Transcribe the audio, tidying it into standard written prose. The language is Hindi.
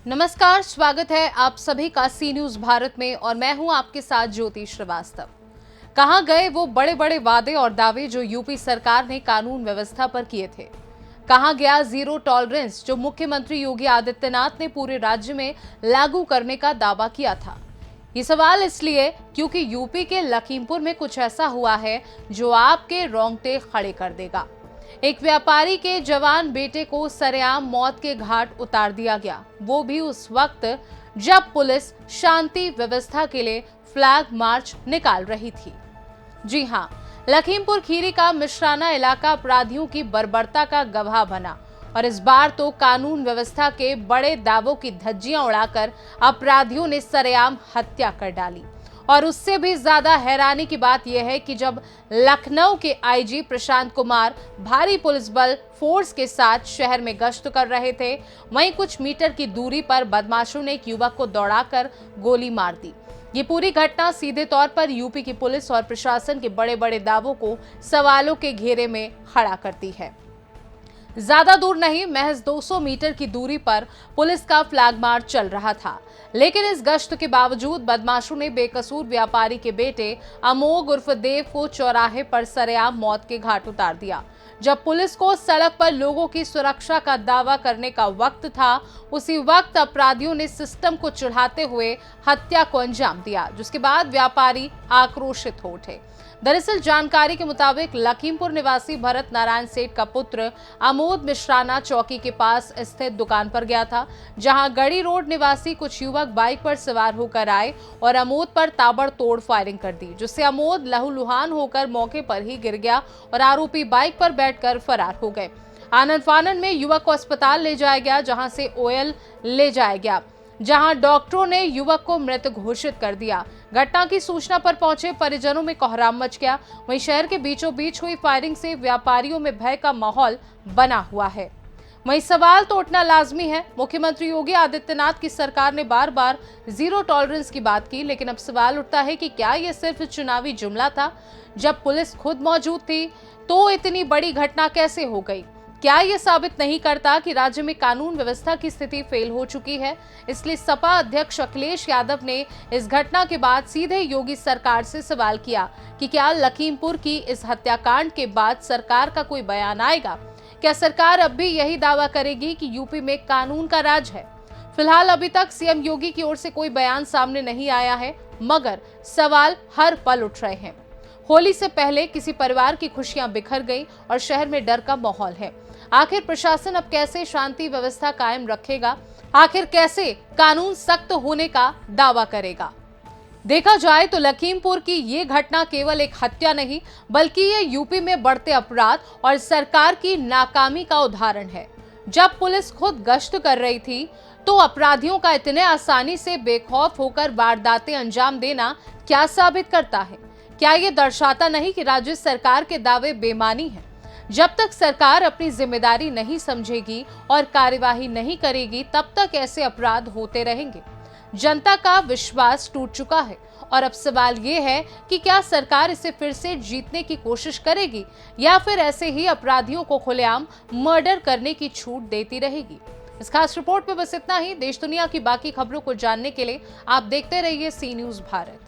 नमस्कार, स्वागत है आप सभी का सी न्यूज भारत में और मैं हूं आपके साथ ज्योति श्रीवास्तव। कहां गए वो बड़े बड़े वादे और दावे जो यूपी सरकार ने कानून व्यवस्था पर किए थे? कहां गया जीरो टॉलरेंस जो मुख्यमंत्री योगी आदित्यनाथ ने पूरे राज्य में लागू करने का दावा किया था? ये सवाल इसलिए क्योंकि यूपी के लखीमपुर में कुछ ऐसा हुआ है जो आपके रोंगटे खड़े कर देगा। एक व्यापारी के जवान बेटे को सरेआम मौत के घाट उतार दिया गया, वो भी उस वक्त जब पुलिस शांति व्यवस्था के लिए फ्लैग मार्च निकाल रही थी। जी हां, लखीमपुर खीरी का मिश्राना इलाका अपराधियों की बर्बरता का गवाह बना और इस बार तो कानून व्यवस्था के बड़े दावों की धज्जियां उड़ाकर अपराधियों ने सरेआम हत्या कर डाली। और उससे भी ज्यादा हैरानी की बात यह है कि जब लखनऊ के आईजी प्रशांत कुमार भारी पुलिस बल फोर्स के साथ शहर में गश्त कर रहे थे, वहीं कुछ मीटर की दूरी पर बदमाशों ने एक युवक को दौड़ाकर गोली मार दी। ये पूरी घटना सीधे तौर पर यूपी की पुलिस और प्रशासन के बड़े बड़े दावों को सवालों के घेरे में खड़ा करती है। ज्यादा दूर नहीं, महज 200 मीटर की दूरी पर पुलिस का फ्लैग मार्च चल रहा था, लेकिन इस गश्त के बावजूद बदमाशों ने बेकसूर व्यापारी के बेटे अमोघ उर्फ देव को चौराहे पर सरेआम मौत के घाट उतार दिया। जब पुलिस को सड़क पर लोगों की सुरक्षा का दावा करने का वक्त था, उसी वक्त अपराधियों ने सिस्टम को चिढ़ाते हुए हत्या को अंजाम दिया, जिसके बाद व्यापारी आक्रोशित हो उठे। दरअसल जानकारी के मुताबिक लखीमपुर निवासी भरत नारायण सेठ का पुत्र अमोद मिश्राना चौकी के पास स्थित दुकान पर गया था, जहां गढ़ी रोड निवासी कुछ युवक बाइक पर सवार होकर आए और अमोद पर ताबड़तोड़ फायरिंग कर दी, जिससे अमोद लहूलुहान होकर मौके पर ही गिर गया और आरोपी बाइक पर बैठकर फरार हो गए। आनन फानन में युवक को अस्पताल ले जाया गया, जहां से ओयल ले जाया गया, जहां डॉक्टरों ने युवक को मृत घोषित कर दिया। घटना की सूचना पर पहुंचे परिजनों में कोहराम मच गया। वहीं शहर के बीचों बीच हुई फायरिंग से व्यापारियों में भय का माहौल बना हुआ है। वहीं सवाल तो उठना लाजमी है। मुख्यमंत्री योगी आदित्यनाथ की सरकार ने बार बार जीरो टॉलरेंस की बात की, लेकिन अब सवाल उठता है कि क्या यह सिर्फ चुनावी जुमला था? जब पुलिस खुद मौजूद थी तो इतनी बड़ी घटना कैसे हो गई? क्या यह साबित नहीं करता कि राज्य में कानून व्यवस्था की स्थिति फेल हो चुकी है? इसलिए सपा अध्यक्ष अखिलेश यादव ने इस घटना के बाद सीधे योगी सरकार से सवाल किया कि क्या लखीमपुर की इस हत्याकांड के बाद सरकार का कोई बयान आएगा? क्या सरकार अब भी यही दावा करेगी कि यूपी में कानून का राज है? फिलहाल अभी तक सीएम योगी की ओर से कोई बयान सामने नहीं आया है, मगर सवाल हर पल उठ रहे हैं। होली से पहले किसी परिवार की खुशियां बिखर गई और शहर में डर का माहौल है। आखिर प्रशासन अब कैसे शांति व्यवस्था कायम रखेगा? आखिर कैसे कानून सख्त होने का दावा करेगा? देखा जाए तो लखीमपुर की ये घटना केवल एक हत्या नहीं, बल्कि ये यूपी में बढ़ते अपराध और सरकार की नाकामी का उदाहरण है। जब पुलिस खुद गश्त कर रही थी तो अपराधियों का इतने आसानी से बेखौफ होकर वारदातें अंजाम देना क्या साबित करता है? क्या ये दर्शाता नहीं कि राज्य सरकार के दावे बेमानी हैं? जब तक सरकार अपनी जिम्मेदारी नहीं समझेगी और कार्यवाही नहीं करेगी, तब तक ऐसे अपराध होते रहेंगे। जनता का विश्वास टूट चुका है और अब सवाल ये है कि क्या सरकार इसे फिर से जीतने की कोशिश करेगी या फिर ऐसे ही अपराधियों को खुलेआम मर्डर करने की छूट देती रहेगी। इस खास रिपोर्ट में बस इतना ही। देश दुनिया की बाकी खबरों को जानने के लिए आप देखते रहिए सी न्यूज भारत।